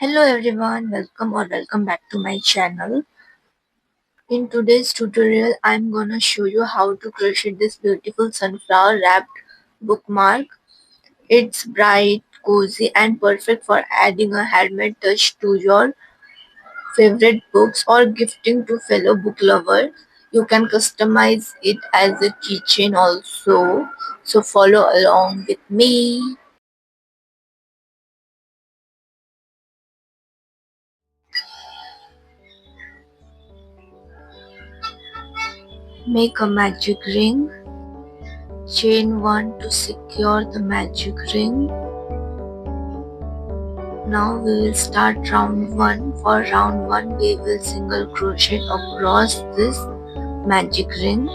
Hello everyone, welcome back to my channel. In today's tutorial, I'm gonna show you how to crochet this beautiful sunflower wrapped bookmark. It's bright, cozy and perfect for adding a handmade touch to your favorite books or gifting to fellow book lovers. You can customize it as a keychain also. So follow along with me. Make a magic ring. Chain 1 to secure the magic ring. Now we will start round 1. For round 1 we will single crochet across this magic ring.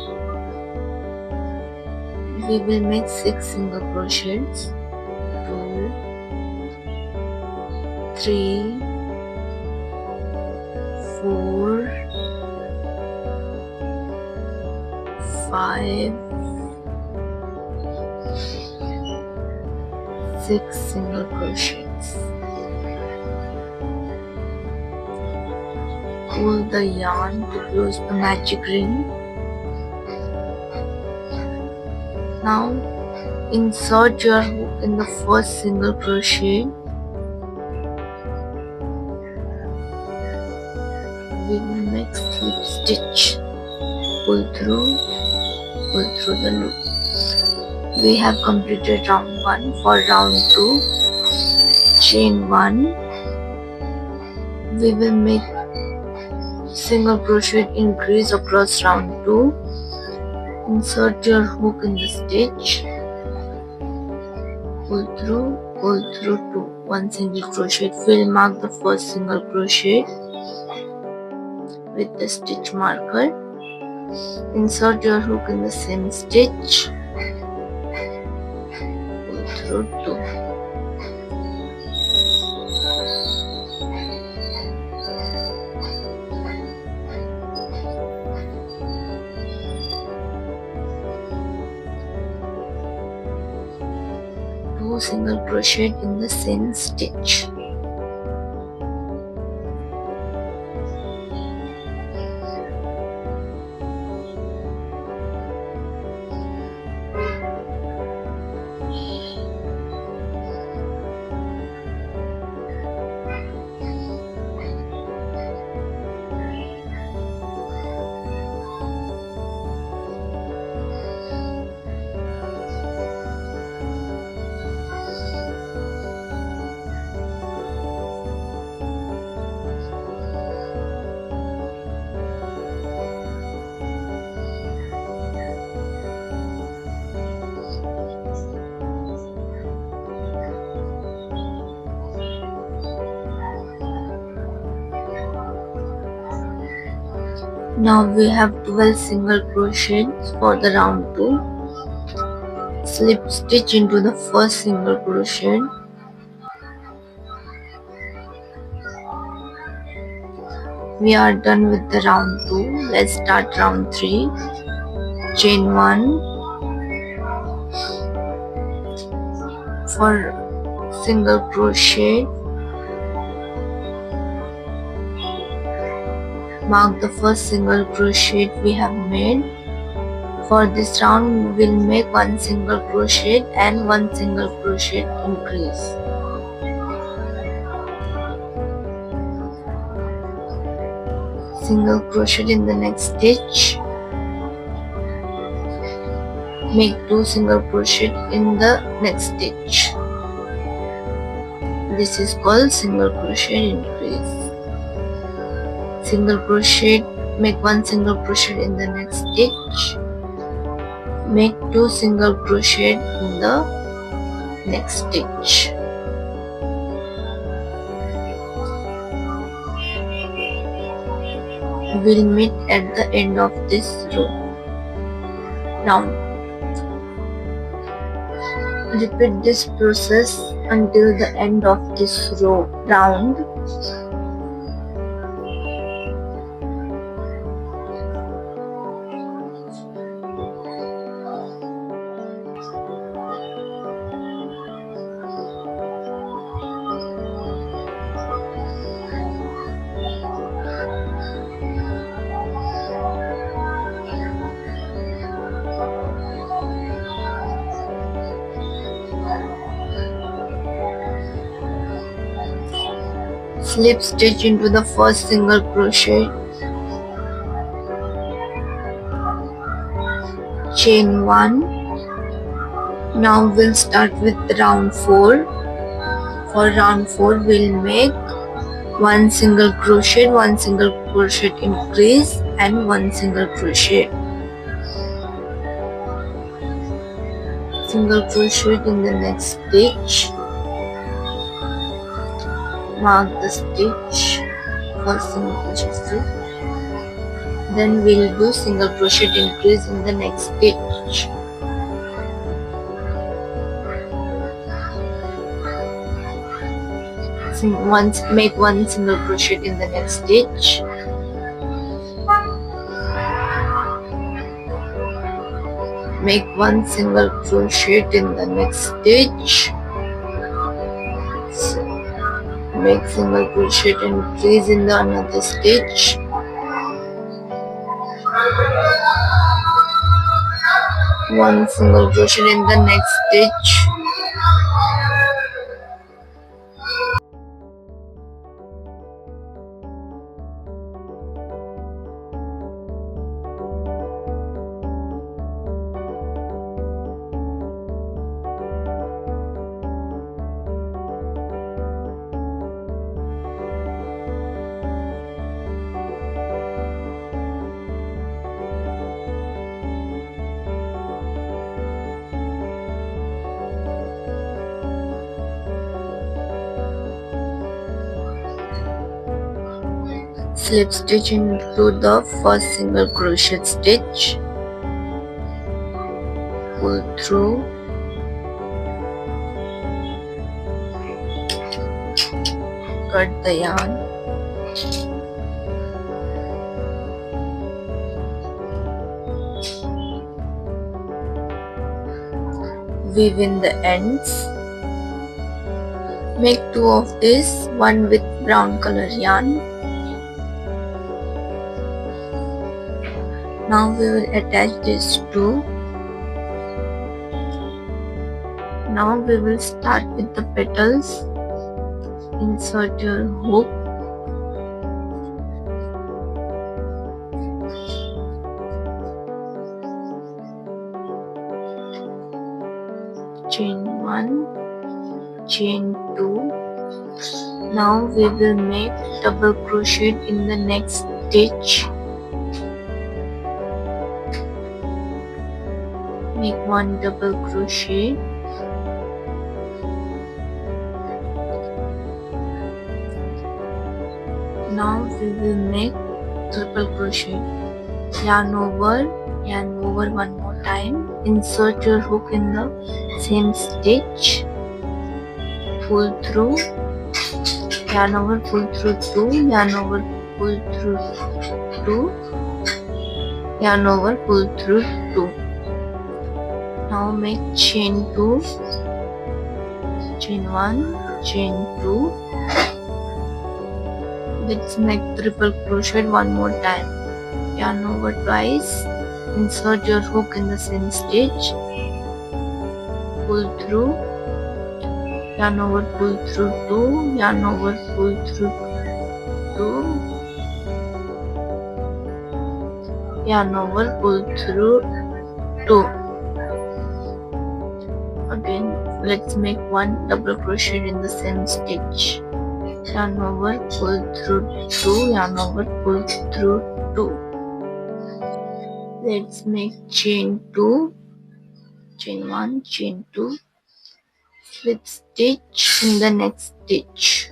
We will make 6 single crochets. 2, 3, 4, 5, 6 single crochets. Pull the yarn to close the magic ring. Now insert your hook in the first single crochet. We will make slip stitch. Pull through the loop. We have completed round 1. For round 2, chain 1. We will make single crochet increase across round 2. Insert your hook in the stitch. Pull through to 1 single crochet. We'll mark the first single crochet with the stitch marker. Insert your hook in the same stitch. Pull through 2. Two single crochet in the same stitch. Now we have 12 single crochets for the round 2. Slip stitch into the first single crochet. We are done with the round 2. Let's start round 3. Chain 1. For single crochet, mark the first single crochet we have made. For this round we will make 1 single crochet and 1 single crochet increase. Single crochet in the next stitch. Make 2 single crochet in the next stitch. This is called single crochet increase. Single crochet, make 1 single crochet in the next stitch. Make 2 single crochet in the next stitch. We'll meet at the end of this row. Now repeat this process until the end of this round. Slip stitch into the first single crochet, chain 1. Now we'll start with round 4. For round 4 we'll make 1 single crochet, 1 single crochet increase and 1 single crochet. Single crochet in the next stitch. Mark the stitch, first single crochet stitch. Then we'll do single crochet increase in the next stitch. Make 1 single crochet in the next stitch. Make 1 single crochet in the next stitch. Make single crochet increase in the another stitch. One single crochet in the next stitch. Slip stitch into the first single crochet stitch, pull through, cut the yarn, weave in the ends. Make 2 of this, one with brown color yarn. Now we will attach these 2. Now we will start with the petals. Insert your hook. Chain 1, chain 2. Now we will make double crochet in the next stitch. Make 1 double crochet. Now we will make triple crochet. Yarn over one more time. Insert your hook in the same stitch. Pull through. Yarn over, pull through 2. Yarn over, pull through 2. Yarn over, pull through 2. Now make chain 2, chain 1, chain 2. Let's make triple crochet one more time. Yarn over twice. Insert your hook in the same stitch. Pull through. Yarn over, pull through 2. Yarn over, pull through 2. Yarn over, pull through 2. Again, let's make 1 double crochet in the same stitch. Yarn over, pull through 2. Yarn over, pull through 2. Let's make chain 2, chain 1, chain 2. Slip stitch in the next stitch.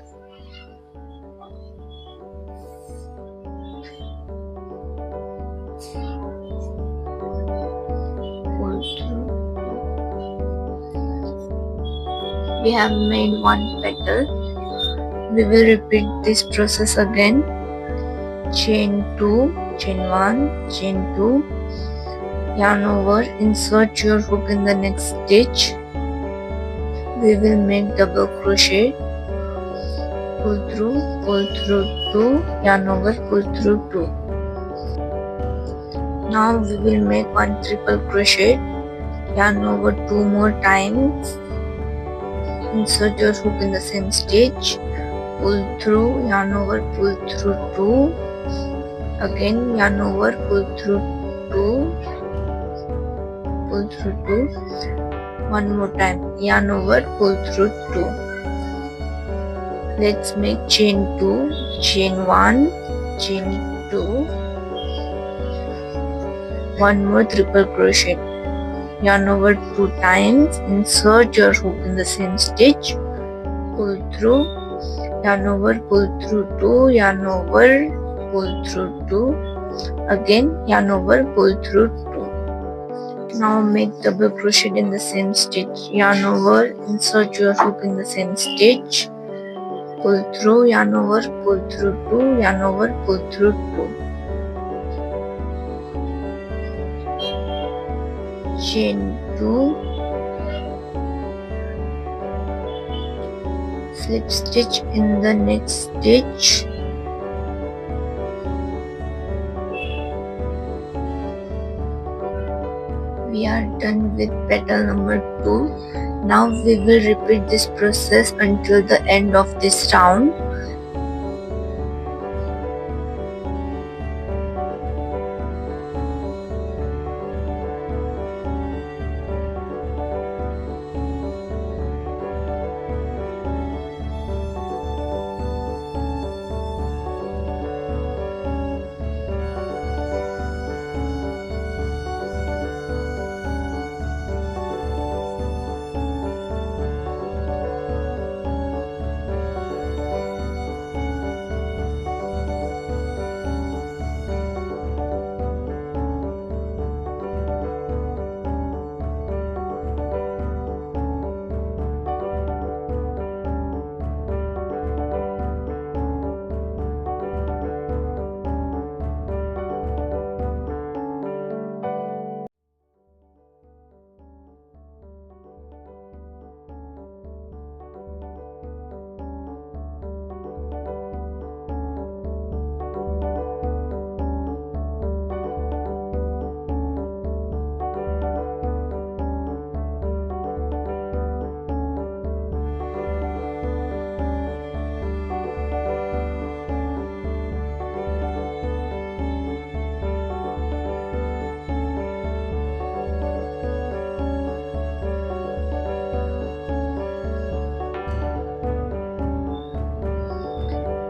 Pull through. We have made 1 petal. We will repeat this process again. Chain 2, chain 1, chain 2. Yarn over, insert your hook in the next stitch. We will make double crochet. Pull through 2. Yarn over, pull through 2. Now we will make 1 triple crochet. Yarn over 2 more times. Insert your hook in the same stitch. pull through, yarn over, pull through 2, again yarn over, pull through 2, pull through 2, one more time, yarn over, pull through 2. Let's make chain 2, chain 1, chain 2, one more triple crochet, yarn over 2 times, insert your hook in the same stitch, pull through, yarn over, pull through 2, yarn over, pull through 2, again yarn over, pull through 2. Now make double crochet in the same stitch, yarn over, insert your hook in the same stitch, pull through, yarn over, pull through 2, yarn over, pull through 2, chain 2, slip stitch in the next stitch, we are done with petal number 2. Now we will repeat this process until the end of this round.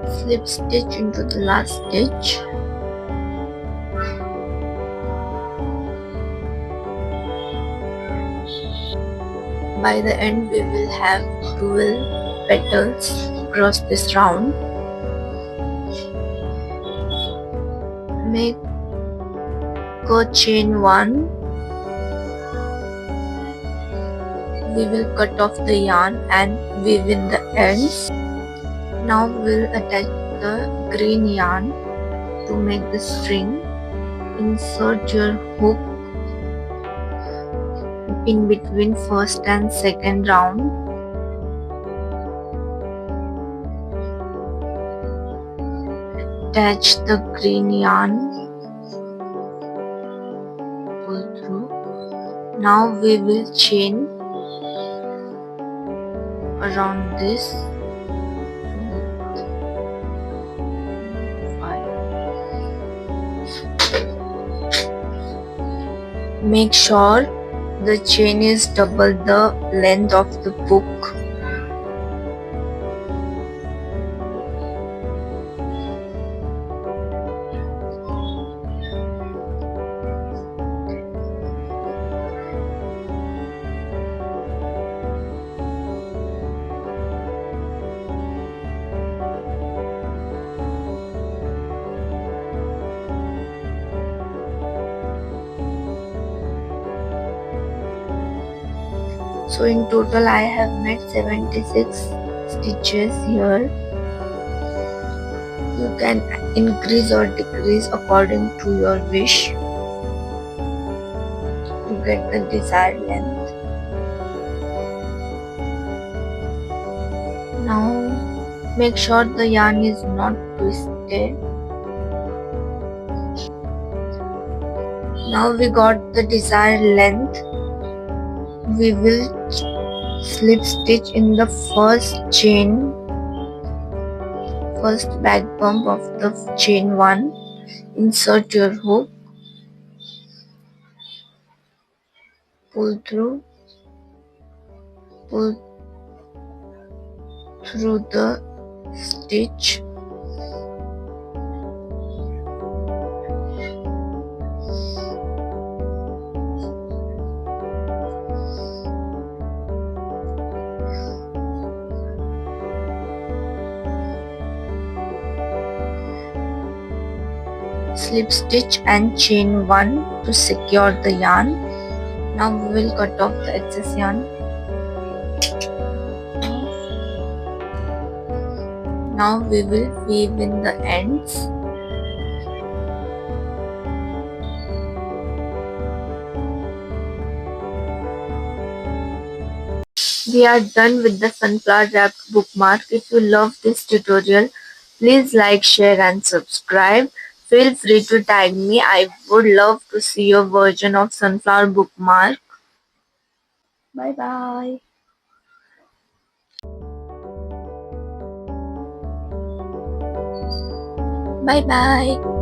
Slip stitch into the last stitch, by the end we will have 12 petals across this round. Make a chain 1, we will cut off the yarn and weave in the ends. Now we'll attach the green yarn to make the string. Insert your hook in between first and second round. Attach the green yarn, pull through. Now we will chain around this. Make sure the chain is double the length of the book. So in total I have made 76 stitches here. You can increase or decrease according to your wish to get the desired length. Now make sure the yarn is not twisted. Now we got the desired length. We will slip stitch in the first chain first back bump of the chain 1. Insert your hook, pull through, pull through the stitch. Slip stitch and chain 1 to secure the yarn. Now we will cut off the excess yarn. Now we will weave in the ends. We are done with the sunflower wrapped bookmark. If you love this tutorial, please like, share and subscribe. Feel free to tag me. I would love to see your version of sunflower bookmark. Bye bye. Bye bye.